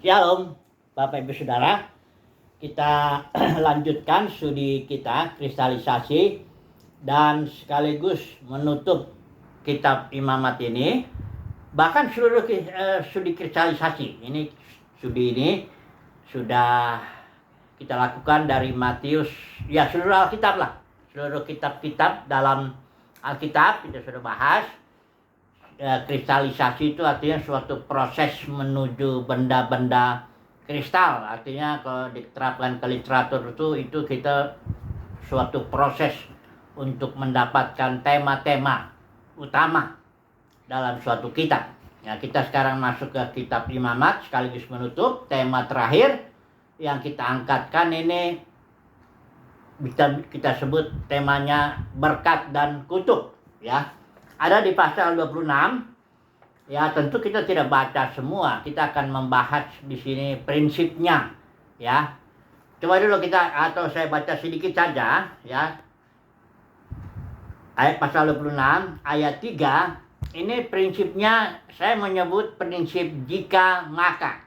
Shalom, Bapak Ibu Saudara. Kita lanjutkan studi kita kristalisasi dan sekaligus menutup kitab Imamat ini. Bahkan seluruh studi kristalisasi studi ini sudah kita lakukan dari Matius, ya seluruh Alkitab lah. Seluruh kitab-kitab dalam Alkitab kita sudah bahas. Kristalisasi itu artinya suatu proses menuju benda-benda kristal. Artinya kalau diterapkan ke literatur itu kita suatu proses untuk mendapatkan tema-tema utama dalam suatu kitab. Ya, kita sekarang masuk ke kitab Imamat sekaligus menutup tema terakhir yang kita angkatkan ini kita sebut temanya berkat dan kutuk, ya. Ada di pasal 26. Ya, tentu kita tidak baca semua. Kita akan membahas di sini prinsipnya, ya. Coba dulu saya baca sedikit saja, ya. Ayat pasal 26 ayat 3. Ini prinsipnya saya menyebut prinsip jika maka.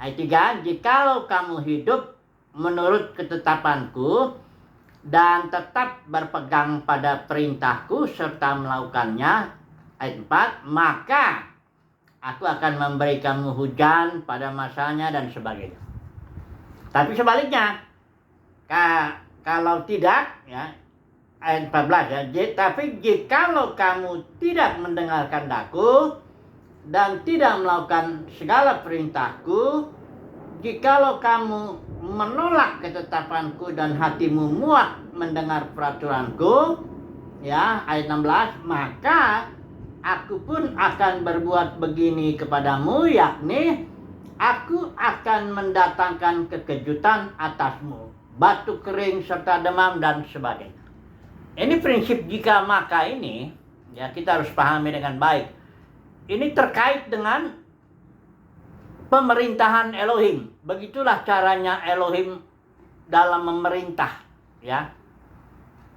Ayat 3, jikalau kamu hidup menurut ketetapanku dan tetap berpegang pada perintahku serta melakukannya. Ayat 4, maka aku akan memberi kamu hujan pada masanya dan sebagainya. Tapi sebaliknya, kalau tidak, ya, ayat 14 ya, tapi jikalau kamu tidak mendengarkan daku dan tidak melakukan segala perintahku, jikalau kamu menolak ketetapanku dan hatimu muak mendengar peraturanku, ya, ayat 16, maka aku pun akan berbuat begini kepadamu, yakni aku akan mendatangkan kekejutan atasmu, batu kering serta demam dan sebagainya. Ini prinsip jika maka ini, ya, kita harus pahami dengan baik. Ini terkait dengan pemerintahan Elohim. Begitulah caranya Elohim dalam memerintah, ya.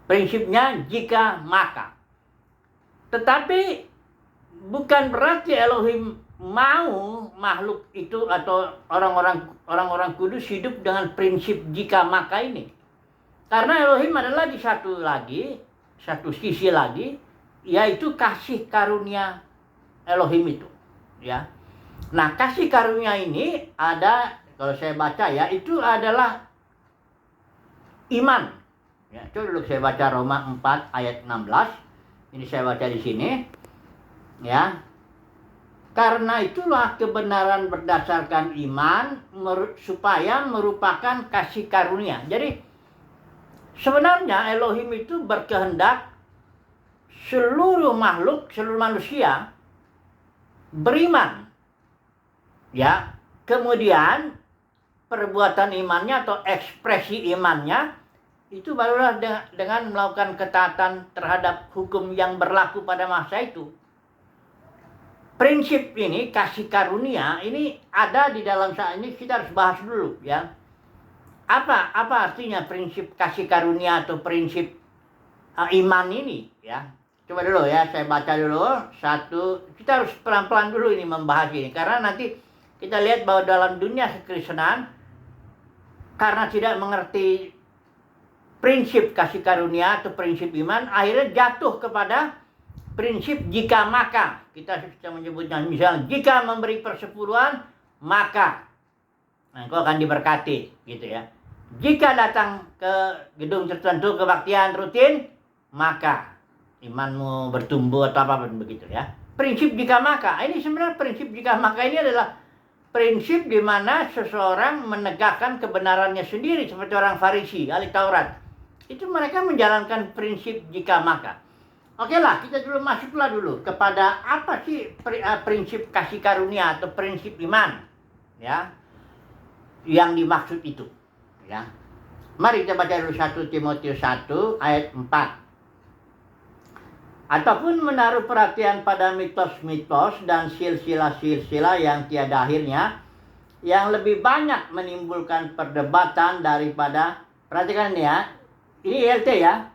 Prinsipnya jika maka. Tetapi bukan berarti Elohim mau makhluk itu atau orang-orang kudus hidup dengan prinsip jika maka ini. Karena Elohim ada lagi satu sisi lagi, yaitu kasih karunia Elohim itu, ya. Nah, kasih karunia ini ada, kalau saya baca ya, itu adalah iman. Ya, coba dulu saya baca Roma 4 ayat 16. Ini saya baca di sini. Ya. Karena itulah kebenaran berdasarkan iman supaya merupakan kasih karunia. Jadi sebenarnya Elohim itu berkehendak seluruh makhluk, seluruh manusia beriman. Ya, kemudian perbuatan imannya atau ekspresi imannya itu barulah dengan melakukan ketaatan terhadap hukum yang berlaku pada masa itu. Prinsip ini, kasih karunia, ini ada di dalam saat ini, kita harus bahas dulu, ya. Apa artinya prinsip kasih karunia atau prinsip iman ini, ya. Coba dulu ya, saya baca dulu satu. Kita harus pelan-pelan dulu ini membahas ini, karena nanti kita lihat bahwa dalam dunia kekristenan, karena tidak mengerti prinsip kasih karunia atau prinsip iman, akhirnya jatuh kepada prinsip jika maka. Kita bisa menyebutnya, misalnya, jika memberi persepuluhan, maka engkau akan diberkati, gitu ya. Jika datang ke gedung tertentu, kebaktian rutin, maka imanmu bertumbuh atau apa begitu ya. Prinsip jika maka, ini sebenarnya prinsip jika maka ini adalah prinsip di mana seseorang menegakkan kebenarannya sendiri, seperti orang Farisi, ahli Taurat. Itu mereka menjalankan prinsip jika maka. Oke lah, kita masuklah dulu kepada apa sih prinsip kasih karunia atau prinsip iman, ya, yang dimaksud itu, ya. Mari kita baca dulu 1 Timotius 1 ayat 4. Ataupun menaruh perhatian pada mitos-mitos dan silsilah-silsilah yang tiada akhirnya, yang lebih banyak menimbulkan perdebatan daripada, perhatikan ini ya, ini ILT ya,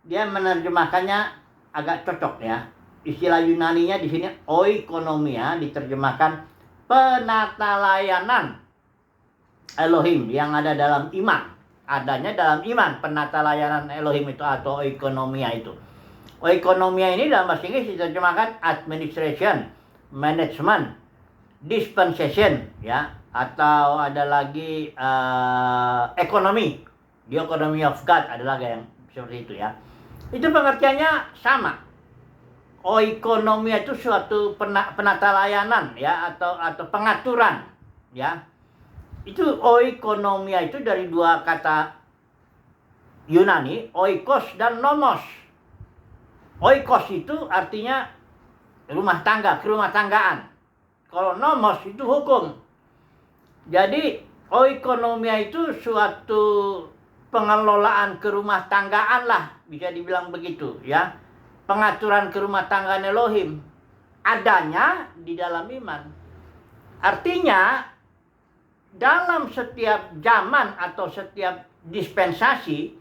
dia menerjemahkannya agak cocok ya. Istilah Yunaninya di sini oikonomia, diterjemahkan penata layanan Elohim yang ada dalam iman. Adanya dalam iman penata layanan Elohim itu atau oikonomia itu. Oikonomia ini dalam bahasa Inggris diterjemahkan administration, management, dispensation, ya, atau ada lagi ekonomi, the economy of God, ada lagi yang seperti itu ya. Itu pengertiannya sama. Oikonomia itu suatu penata layanan ya atau pengaturan ya. Itu oikonomia itu dari dua kata Yunani, oikos dan nomos. Oikos itu artinya rumah tangga, kerumah tanggaan. Kalau nomos itu hukum. Jadi oikonomia itu suatu pengelolaan kerumah tanggaan lah, bisa dibilang begitu ya. Pengaturan kerumah tanggaan Elohim adanya di dalam iman. Artinya dalam setiap zaman atau setiap dispensasi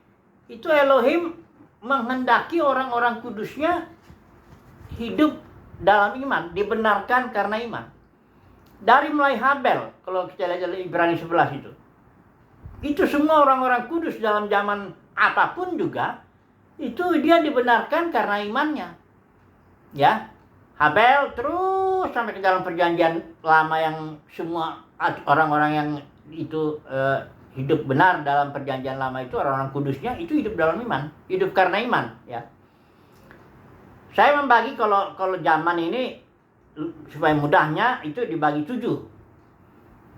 itu Elohim menghendaki orang-orang kudusnya hidup dalam iman, dibenarkan karena iman. Dari mulai Habel, kalau kita lihat dari Ibrani 11 itu semua orang-orang kudus dalam zaman apapun juga, itu dia dibenarkan karena imannya. Ya, Habel terus sampai ke dalam perjanjian lama yang semua orang-orang yang itu hidup benar dalam perjanjian lama itu, orang-orang kudusnya itu hidup dalam iman, hidup karena iman, ya. Saya membagi kalau zaman ini supaya mudahnya itu dibagi 7.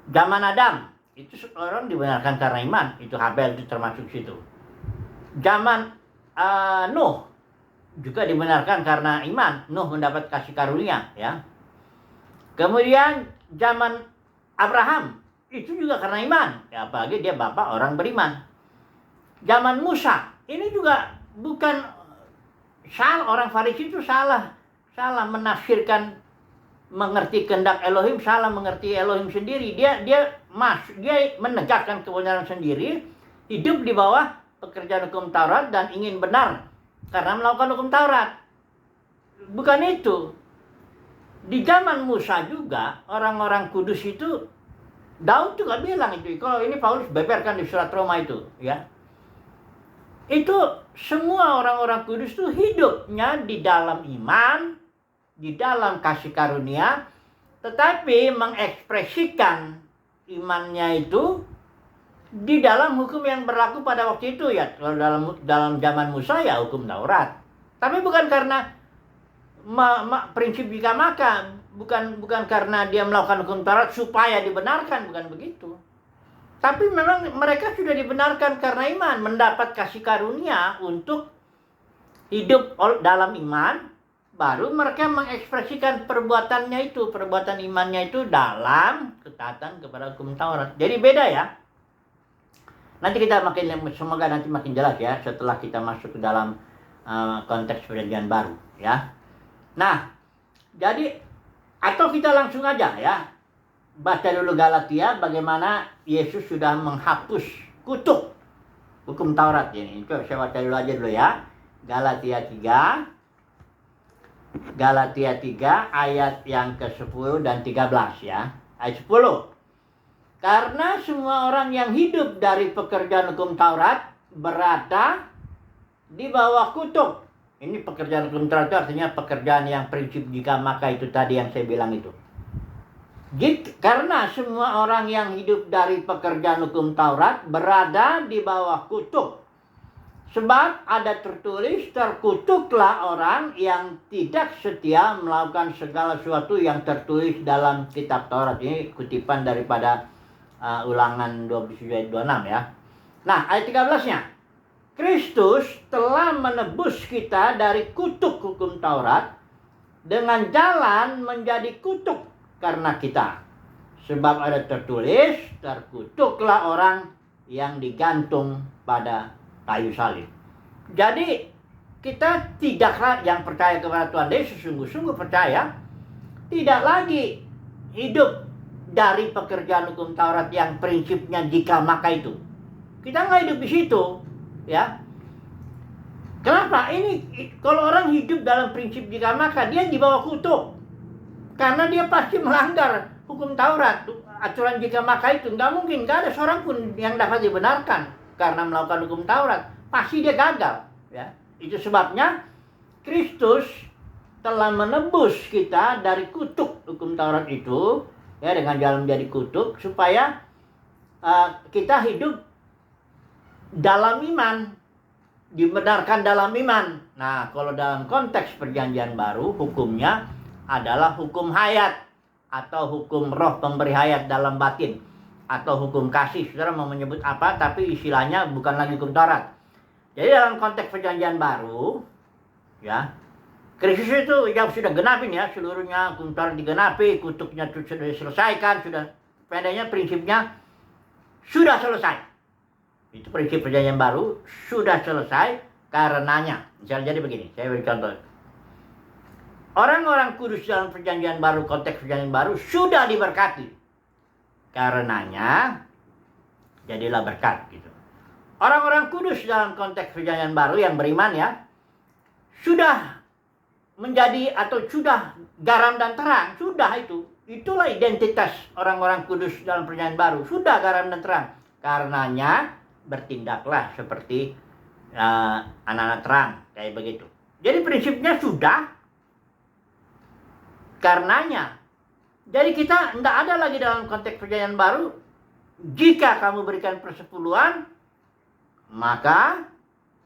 Zaman Adam itu orang dibenarkan karena iman, itu Habel itu termasuk situ. Zaman Nuh juga dibenarkan karena iman, Nuh mendapat kasih karunia, ya. Kemudian zaman Abraham itu juga karena iman, ya, apalagi dia bapak orang beriman. Zaman Musa ini juga bukan salah, orang Farisi itu salah menafsirkan, mengerti kehendak Elohim, salah mengerti Elohim sendiri. Dia menegakkan kebenaran sendiri, hidup di bawah pekerjaan hukum Taurat dan ingin benar karena melakukan hukum Taurat. Bukan itu. Di zaman Musa juga orang-orang kudus itu, Daud juga bilang itu, kalau ini Paulus beberkan di surat Roma itu, ya. Itu semua orang-orang kudus itu hidupnya di dalam iman, di dalam kasih karunia, tetapi mengekspresikan imannya itu di dalam hukum yang berlaku pada waktu itu, ya. Kalau dalam zaman Musa ya hukum Taurat. Tapi bukan karena prinsip jika maka, bukan karena dia melakukan hukum Taurat supaya dibenarkan, bukan begitu. Tapi memang mereka sudah dibenarkan karena iman, mendapat kasih karunia untuk hidup dalam iman, baru mereka mengekspresikan perbuatannya itu, perbuatan imannya itu dalam ketaatan kepada hukum Taurat. Jadi beda ya. Nanti kita semoga nanti makin jelas ya setelah kita masuk ke dalam konteks perjanjian baru, ya. Nah, jadi atau kita langsung aja ya. Baca dulu Galatia bagaimana Yesus sudah menghapus kutuk hukum Taurat ini. Coba saya baca dulu aja dulu ya. Galatia 3 ayat yang ke-10 dan 13 ya. Ayat 10. Karena semua orang yang hidup dari pekerjaan hukum Taurat berada di bawah kutuk. Ini pekerjaan hukum Taurat itu artinya pekerjaan yang prinsip jika maka itu tadi yang saya bilang itu. Karena semua orang yang hidup dari pekerjaan hukum Taurat berada di bawah kutuk. Sebab ada tertulis, terkutuklah orang yang tidak setia melakukan segala sesuatu yang tertulis dalam kitab Taurat. Ini kutipan daripada Ulangan 27 ayat 26 ya. Nah, ayat 13-nya. Kristus telah menebus kita dari kutuk hukum Taurat dengan jalan menjadi kutuk karena kita. Sebab ada tertulis, terkutuklah orang yang digantung pada kayu salib. Jadi kita tidaklah yang percaya kepada Tuhan Yesus sungguh-sungguh percaya, tidak lagi hidup dari pekerjaan hukum Taurat yang prinsipnya jika maka itu. Kita nggak hidup di situ, ya. Kenapa? Ini kalau orang hidup dalam prinsip jika maka dia di bawah kutuk. Karena dia pasti melanggar hukum Taurat, aturan jika maka itu nggak mungkin, nggak ada seorang pun yang dapat dibenarkan karena melakukan hukum Taurat. Pasti dia gagal. Ya, itu sebabnya Kristus telah menebus kita dari kutuk hukum Taurat itu, ya, dengan jalan menjadi kutuk supaya kita hidup dalam iman, dibenarkan dalam iman. Nah, kalau dalam konteks perjanjian baru, hukumnya adalah hukum hayat atau hukum roh pemberi hayat dalam batin atau hukum kasih. Saudara mau menyebut apa, tapi istilahnya bukan lagi hukum Taurat. Jadi dalam konteks perjanjian baru, ya, Kristus itu yang sudah genapin, ya, seluruhnya hukum Taurat digenapi, kutuknya sudah diselesaikan, sudah, pendeknya prinsipnya sudah selesai. Itu prinsip perjanjian baru, sudah selesai karenanya. Misalnya jadi begini, saya beri contoh. Orang-orang kudus dalam perjanjian baru, konteks perjanjian baru sudah diberkati. Karenanya jadilah berkat gitu. Orang-orang kudus dalam konteks perjanjian baru yang beriman, ya, sudah menjadi atau sudah garam dan terang, sudah itu. Itulah identitas orang-orang kudus dalam perjanjian baru, sudah garam dan terang. Karenanya bertindaklah seperti anak-anak terang, kayak begitu. Jadi prinsipnya sudah, karenanya. Jadi kita tidak ada lagi dalam konteks perjanjian baru, jika kamu berikan persepuluhan, maka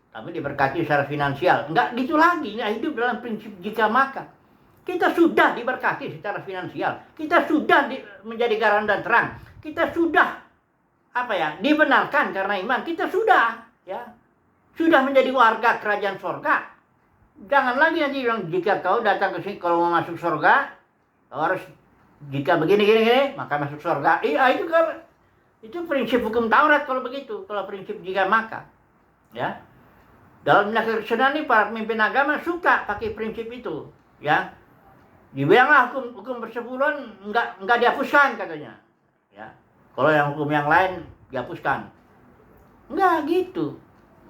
kami diberkati secara finansial. Enggak gitu lagi, nggak hidup dalam prinsip jika maka. Kita sudah diberkati secara finansial, kita sudah menjadi garam dan terang, kita sudah dibenarkan karena iman, kita sudah, ya, sudah menjadi warga kerajaan surga. Jangan lagi nanti bilang jika kau datang ke sini kalau mau masuk surga, kau harus jika begini maka masuk surga. Iya, itu prinsip hukum Taurat kalau begitu, kalau prinsip jika maka, ya. Dalam dunia kekristenan ini para pemimpin agama suka pakai prinsip itu, ya. Dibilanglah hukum persepuluhan enggak dihapuskan katanya, ya. Kalau yang hukum yang lain dihapuskan. Enggak gitu.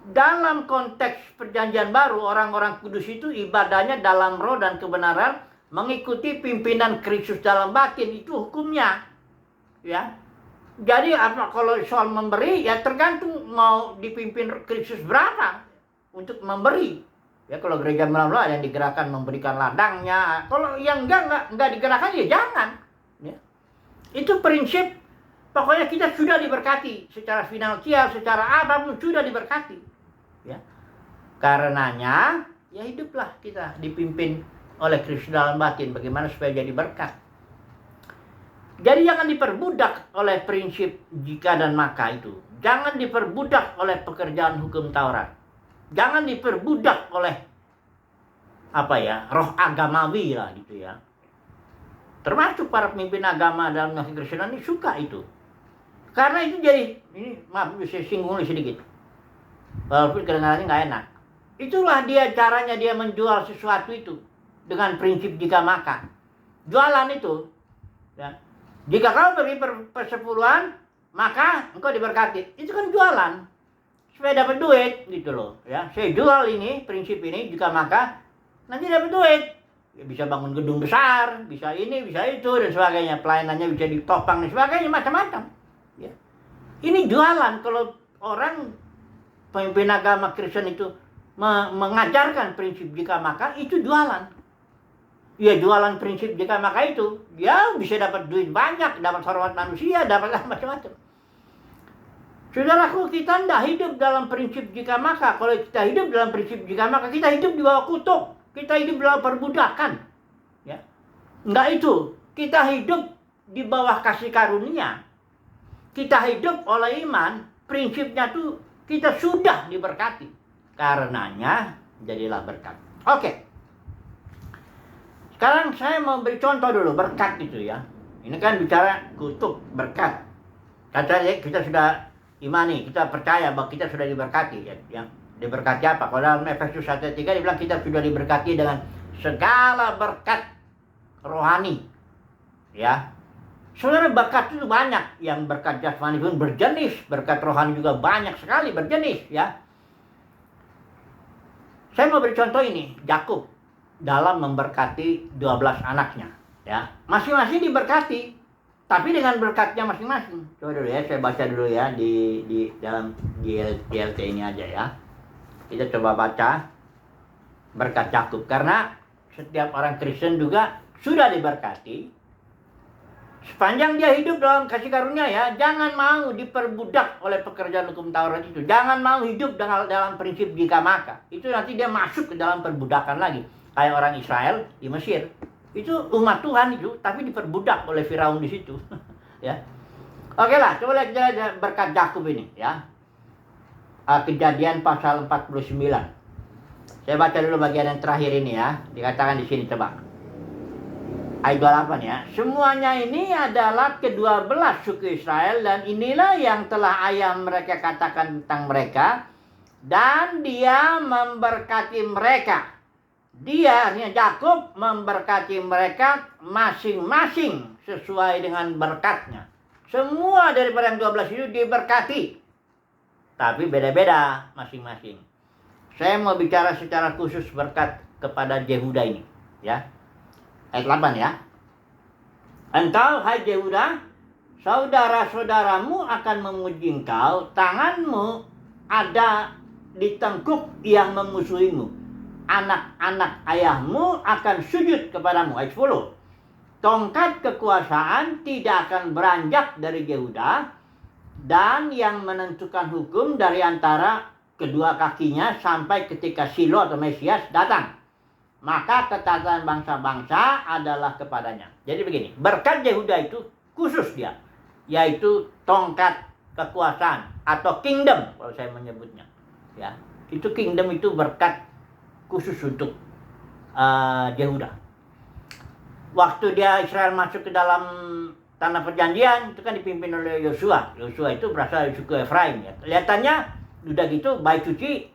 Dalam konteks perjanjian baru, orang-orang kudus itu ibadahnya dalam roh dan kebenaran, mengikuti pimpinan Kristus dalam batin, itu hukumnya, ya. Jadi apa kalau soal memberi, ya tergantung mau dipimpin Kristus berapa untuk memberi. Ya, kalau gereja melalui ada yang digerakkan memberikan ladangnya, kalau yang enggak digerakkan ya jangan, ya. Itu prinsip. Pokoknya kita sudah diberkati secara finansial, secara apapun sudah diberkati, ya. Karenanya ya hiduplah kita dipimpin oleh Kristus dalam batin, bagaimana supaya jadi berkat. Jadi jangan diperbudak oleh prinsip jika dan maka itu. Jangan diperbudak oleh pekerjaan hukum Taurat. Jangan diperbudak oleh roh agamawi lah gitu, ya. Termasuk para pemimpin agama dalam kekristenan ini suka itu. Karena itu jadi, ini maaf bisa singgung sedikit, walaupun kedengarannya nggak enak. Itulah dia caranya dia menjual sesuatu itu dengan prinsip jika maka. Jualan itu, ya. Jika kau beri persepuluhan, maka engkau diberkati. Itu kan jualan supaya dapat duit gitu loh, ya. Saya jual ini, prinsip ini jika maka, nanti dapat duit. Ya, bisa bangun gedung besar, bisa ini, bisa itu dan sebagainya. Pelayanannya bisa ditopang dan sebagainya, macam-macam. Ya. Ini jualan. Kalau orang pemimpin agama Kristen itu mengajarkan prinsip jika maka, itu jualan. Ya, jualan prinsip jika maka itu, dia bisa dapat duit banyak, dapat hormat manusia, dapat macam-macam. Saudaraku, kita tidak hidup dalam prinsip jika maka. Kalau kita hidup dalam prinsip jika maka, kita hidup di bawah kutuk. Kita hidup dalam perbudakan. Ya. Enggak itu. Kita hidup di bawah kasih karunia. Kita hidup oleh iman. Prinsipnya tuh kita sudah diberkati. Karenanya jadilah berkat. Oke. Sekarang saya mau beri contoh dulu berkat itu, ya. Ini kan bicara kutuk, berkat. Katanya kita sudah imani, kita percaya bahwa kita sudah diberkati, ya. Diberkati apa? Kalau dalam Efesus 1:3 dibilang kita sudah diberkati dengan segala berkat rohani, ya. Saudara, berkat itu banyak. Yang berkat jasmani pun berjenis, berkat rohani juga banyak sekali berjenis, ya. Saya mau beri contoh ini, Yakub dalam memberkati 12 anaknya, ya. Masing-masing diberkati, Tapi dengan berkatnya masing-masing. Coba dulu ya, saya baca dulu ya di dalam GLT ini aja ya. Kita coba baca berkat Yakub, karena setiap orang Kristen juga sudah diberkati sepanjang dia hidup dalam kasih karunia ya. Jangan mau diperbudak oleh pekerjaan hukum Taurat itu. Jangan mau hidup dalam prinsip jika maka. Itu nanti dia masuk ke dalam perbudakan lagi. Kayak orang Israel di Mesir. Itu umat Tuhan itu, tapi diperbudak oleh Firaun di situ. Ya. Oke lah, coba lihat berkat Yakub ini ya. Kejadian pasal 49. Saya baca dulu bagian yang terakhir ini ya. Dikatakan di sini coba. Ayat 28 ya. Semuanya ini adalah ke-12 suku Israel, dan inilah yang telah ayah mereka katakan tentang mereka, dan dia memberkati mereka. Dia, artinya Yakub, memberkati mereka masing-masing sesuai dengan berkatnya. Semua daripada yang 12 itu diberkati, tapi beda-beda masing-masing. Saya mau bicara secara khusus berkat kepada Yehuda ini ya. Ayat 8 ya. Engkau, hai Yehuda, saudara-saudaramu akan memuji engkau, tanganmu ada di tengkuk yang memusuhimu. Anak-anak ayahmu akan sujud kepadamu. Ayat 10. Tongkat kekuasaan tidak akan beranjak dari Yehuda, dan yang menentukan hukum dari antara kedua kakinya sampai ketika Silo atau Mesias datang. Maka ketatanan bangsa-bangsa adalah kepadanya. Jadi begini, berkat Yehuda itu khusus dia, yaitu tongkat kekuasaan atau kingdom kalau saya menyebutnya. Ya, itu kingdom itu berkat khusus untuk Yehuda. Waktu dia Israel masuk ke dalam tanah perjanjian, itu kan dipimpin oleh Yosua. Yosua itu berasal dari suku Efraim ya. Kelihatannya udah gitu bait suci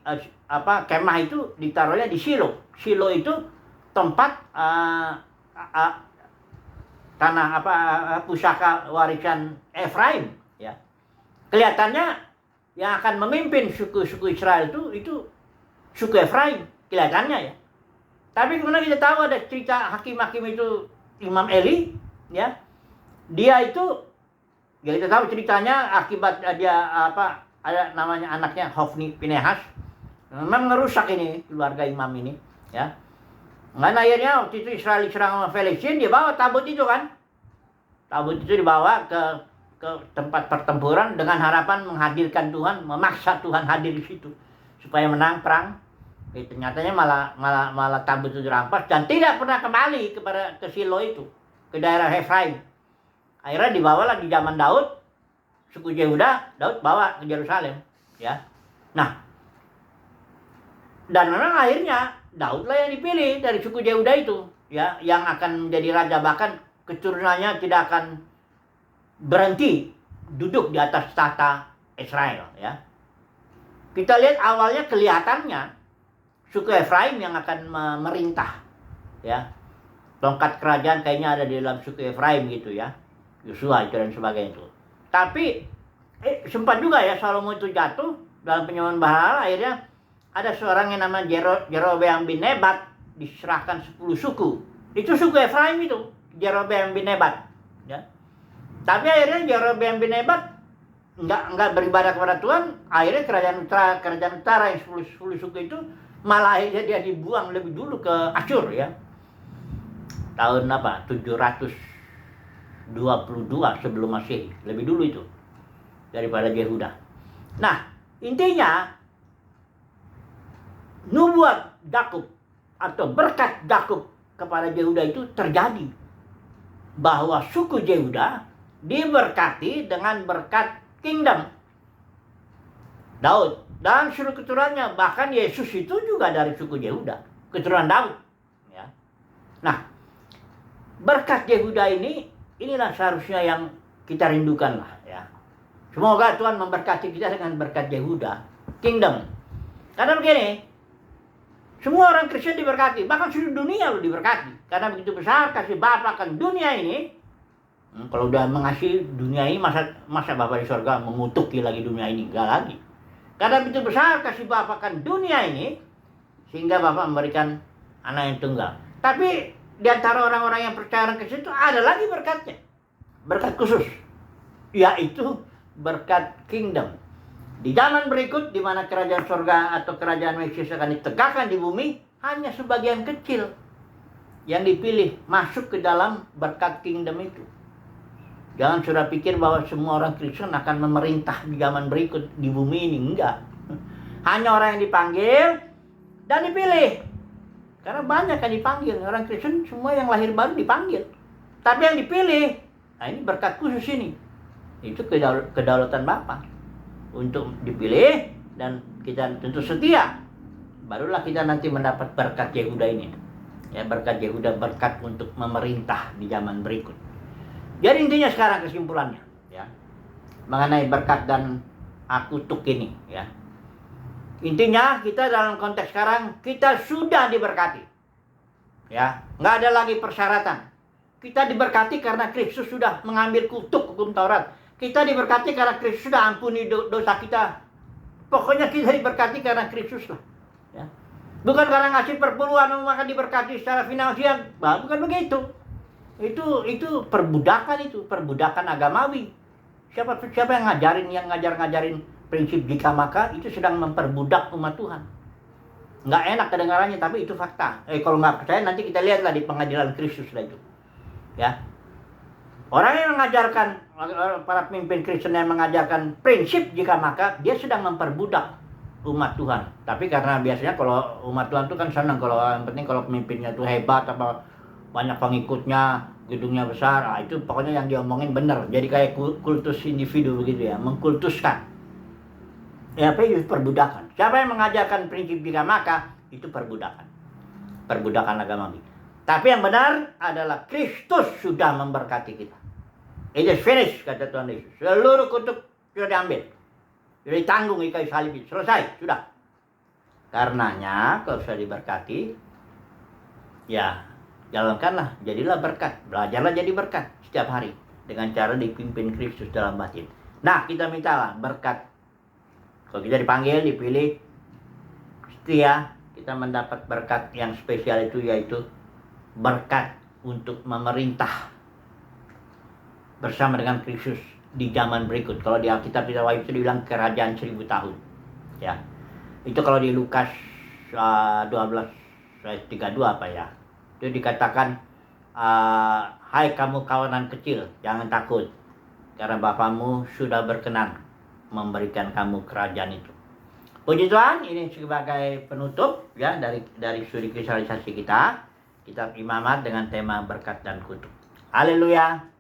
kemah itu ditaruhnya di Silo. Silo itu tempat tanah pusaka warisan Efraim ya. Kelihatannya yang akan memimpin suku-suku Israel itu suku Efraim. Kelihatannya ya. Tapi kemudian kita tahu ada cerita hakim-hakim itu Imam Eli ya. Dia itu ya kita tahu ceritanya akibat dia ada namanya anaknya Hofni Pinehas. Memang merusak ini keluarga imam ini ya. Karena akhirnya waktu itu Israel diserang sama Filistin, dia bawa tabut itu kan. Tabut itu dibawa ke tempat pertempuran dengan harapan menghadirkan Tuhan, memaksa Tuhan hadir di situ supaya menang perang. Ternyatanya malah tabut itu dirampas dan tidak pernah kembali ke Silo itu, ke daerah Efraim. Akhirnya dibawalah di zaman Daud, suku Yehuda, Daud bawa ke Yerusalem, ya. Nah, dan memang akhirnya Daud lah yang dipilih dari suku Yehuda itu, ya, yang akan menjadi raja, bahkan keturunannya tidak akan berhenti duduk di atas tahta Israel, ya. Kita lihat awalnya kelihatannya suku Efraim yang akan memerintah, ya. Tongkat kerajaan kayaknya ada di dalam suku Efraim gitu ya. Yosua itu dan sebagainya itu. Tapi sempat juga ya Salomo itu jatuh dalam penyembahan berhala. Akhirnya ada seorang yang namanya Jerobeam bin Nebat diserahkan 10 suku. Itu suku Efraim itu, Jerobeam bin Nebat, ya. Tapi akhirnya Jerobeam bin Nebat enggak beribadah kepada Tuhan. Akhirnya kerajaan utara yang 10 suku itu malah akhirnya dia dibuang lebih dulu ke Asyur ya. Tahun 722 sebelum Masehi, lebih dulu itu daripada Yehuda. Nah, intinya nubuat Yakub atau berkat Yakub kepada Yehuda itu terjadi, bahwa suku Yehuda diberkati dengan berkat kingdom Daud dan seluruh keturunannya. Bahkan Yesus itu juga dari suku Yehuda, keturunan Daud, ya. Nah, berkat Yehuda inilah seharusnya yang kita rindukan lah, ya. Semoga Tuhan memberkati kita dengan berkat Yehuda, kingdom. Karena begini, semua orang Kristen diberkati, bahkan seluruh dunia lo diberkati. Karena begitu besar kasih Bapa akan dunia ini. Kalau udah mengasihi dunia ini, masa Bapa di surga mengutuki lagi dunia ini? Enggak lagi. Karena begitu besar kasih Bapa akan dunia ini, sehingga Bapa memberikan anak yang tunggal. Tapi di antara orang-orang yang percaya orang Kristen itu ada lagi berkatnya. berkat khusus, yaitu berkat kingdom. Di zaman berikut, di mana kerajaan surga atau kerajaan Mesias akan ditegakkan di bumi, hanya sebagian kecil yang dipilih masuk ke dalam berkat kingdom itu. Jangan sudah pikir bahwa semua orang Kristen akan memerintah di zaman berikut di bumi ini. Enggak. Hanya orang yang dipanggil dan dipilih. Karena banyak yang dipanggil. Orang Kristen semua yang lahir baru dipanggil. Tapi yang dipilih, nah ini berkat khusus ini. Itu kedaulatan Bapa untuk dipilih dan kita tentu setia. Barulah kita nanti mendapat berkat Yehuda ini. Ya, berkat Yehuda, berkat untuk memerintah di zaman berikut. Jadi intinya sekarang kesimpulannya, ya, mengenai berkat dan kutuk ini, ya. Intinya kita dalam konteks sekarang kita sudah diberkati, ya, nggak ada lagi persyaratan. Kita diberkati karena Kristus sudah mengambil kutuk hukum Taurat. Kita diberkati karena Kristus sudah ampuni dosa kita. Pokoknya kita diberkati karena Kristus lah, ya. Bukan karena ngasih perpuluhan maka diberkati secara finansial, bah, bukan begitu. Itu perbudakan agamawi. Siapa yang ngajarin prinsip jika maka itu sedang memperbudak umat Tuhan. Nggak enak kedengarannya, tapi itu fakta. Kalau nggak percaya nanti kita lihatlah di pengadilan Kristus lah itu. Ya. Orang yang mengajarkan, para pemimpin Kristen yang mengajarkan prinsip jika maka, dia sedang memperbudak umat Tuhan. Tapi karena biasanya kalau umat Tuhan itu kan senang kalau yang penting kalau pemimpinnya itu hebat apa banyak pengikutnya, gedungnya besar, itu pokoknya yang diomongin benar. Jadi kayak kultus individu begitu ya, mengkultuskan. Ya, apa itu perbudakan. Siapa yang mengajarkan prinsip jika maka, itu perbudakan. Perbudakan agamawi. Tapi yang benar adalah Kristus sudah memberkati kita. It is finished, kata Tuhan Yesus. Seluruh kutuk sudah diambil. Sudah ditanggung di kayu salib itu. Selesai, sudah. Karenanya, kalau sudah diberkati, ya, jalankanlah, jadilah berkat. Belajarlah jadi berkat setiap hari. Dengan cara dipimpin Kristus dalam batin. Nah, kita mintalah berkat. Kalau kita dipanggil, dipilih, setia, kita mendapat berkat yang spesial itu, yaitu berkat untuk memerintah bersama dengan Kristus di zaman berikut. Kalau di Alkitab kita itu dibilang kerajaan 1000 tahun. Ya. Itu kalau di Lukas 12 ayat 32 apa ya? Itu dikatakan, hai kamu kawanan kecil, jangan takut, karena Bapamu sudah berkenan memberikan kamu kerajaan itu. Puji Tuhan, ini sebagai penutup ya dari studi kristallisasi kita, kitab Imamat dengan tema berkat dan kutuk. Haleluya.